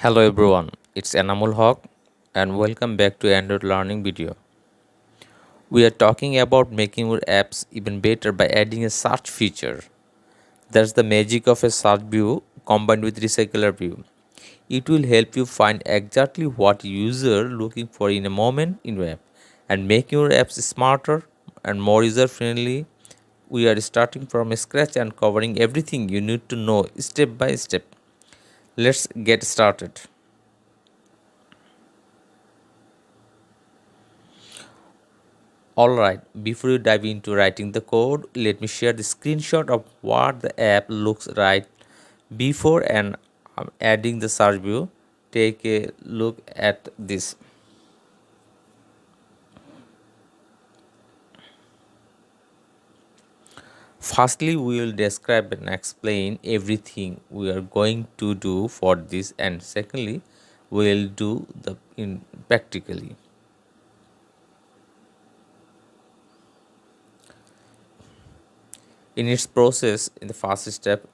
Hello everyone, it's Enamul Haq and welcome back to Android Learning video. We are talking about making your apps even better by adding a search feature. That's the magic of a search view combined with recycler view. It will help you find exactly what user looking for in a moment in your app and make your apps smarter and more user friendly. We are starting from scratch and covering everything you need to know step by step. Let's get started. Alright, before you dive into writing the code, let me share the screenshot of what the app looks right before and adding the search view. Take a look at this. Firstly, we will describe and explain everything we are going to do for this, and secondly, we will do the in practically. In its process, in the first step,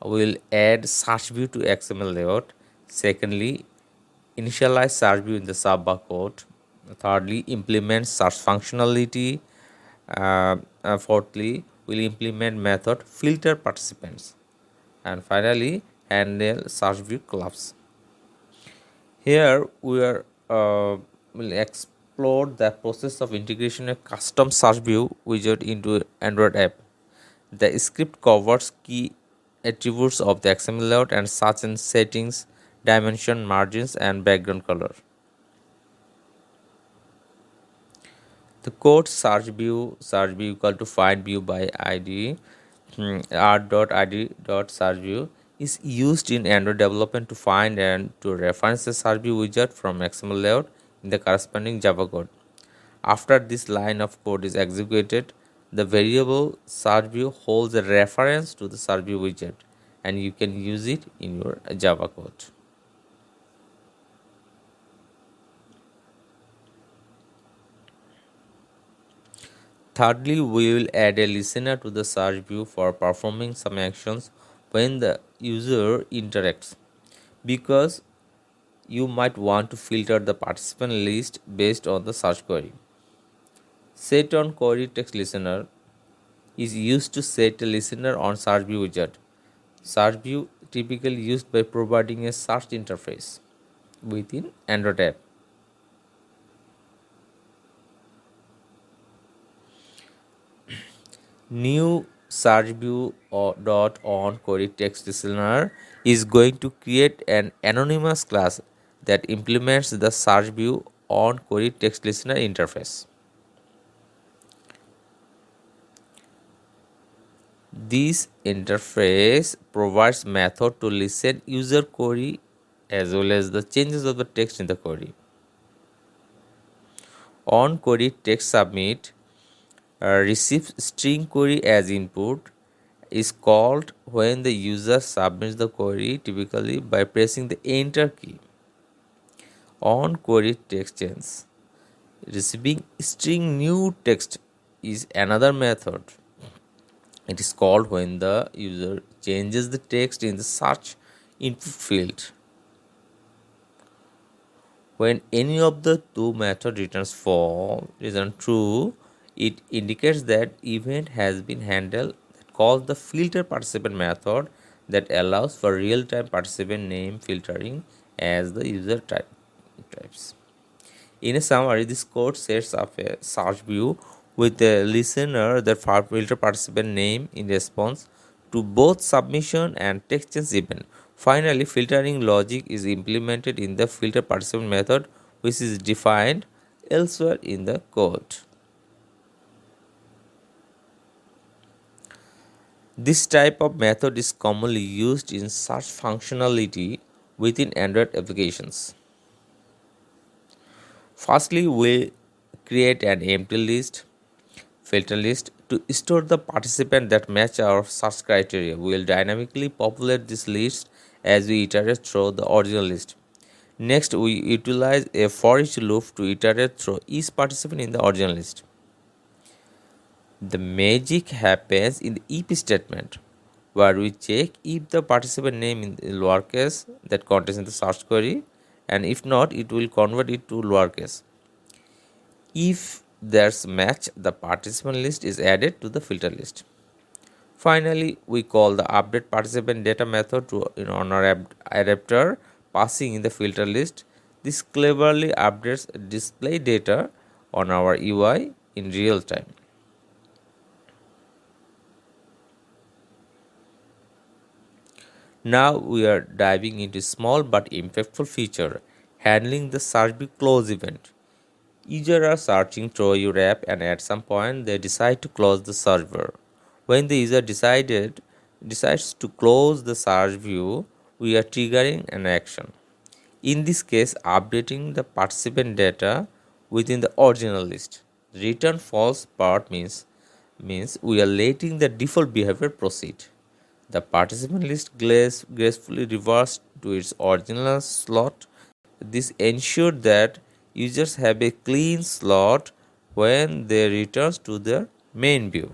we'll add search view to XML layout. Secondly, initialize search view in the sub code. Thirdly, implement search functionality. Fourthly, we'll implement method filter participants. And finally, handle search view collapse. Here we are will explore the process of integration of custom search view widget into Android app. The script covers key attributes of the XML layout and such as settings, dimension, margins, and background color. The code search view equal to find view by id r.id.searchView is used in Android development to find and to reference the search view widget from XML layout in the corresponding Java code. After this line of code is executed, the variable search view holds a reference to the search view widget and you can use it in your Java code. Thirdly, we will add a listener to the search view for performing some actions when the user interacts, because you might want to filter the participant list based on the search query. Set on query text listener is used to set a listener on search view widget. Search view typically used by providing a search interface within Android app. New search view or dot on query text listener is going to create an anonymous class that implements the search view on query text listener interface. This interface provides method to listen user query as well as the changes of the text in the query. On query text submit receives string query as input is called when the user submits the query, typically by pressing the enter key. On query text change, receiving string new text is another method. It is called when the user changes the text in the search input field. When any of the two methods return true, it indicates that event has been handled. That calls the filter participant method that allows for real-time participant name filtering as the user types. In a summary, this code sets up a search view with a listener that filter participant name in response to both submission and text change event. Finally, filtering logic is implemented in the filter participant method, which is defined elsewhere in the code. This type of method is commonly used in search functionality within Android applications. Firstly, we create an empty list, filter list to store the participants that match our search criteria. We will dynamically populate this list as we iterate through the original list. Next, we utilize a for each loop to iterate through each participant in the original list. The magic happens in the if statement. where we check if the participant name in the lowercase that contains in the search query, and if not, it will convert it to lowercase. If there's match, the participant list is added to the filter list. Finally, we call the update participant data method to on our adapter, passing in the filter list. This cleverly updates display data on our UI in real time. Now we are diving into small but impactful feature, handling the SearchView close event. Users are searching through your app and at some point they decide to close the server. When the user decides to close the search view, we are triggering an action. In this case, updating the participant data within the original list. Return false part means we are letting the default behavior proceed. The participant list gracefully reverts to its original slot. This ensures that users have a clean slot when they return to their main view.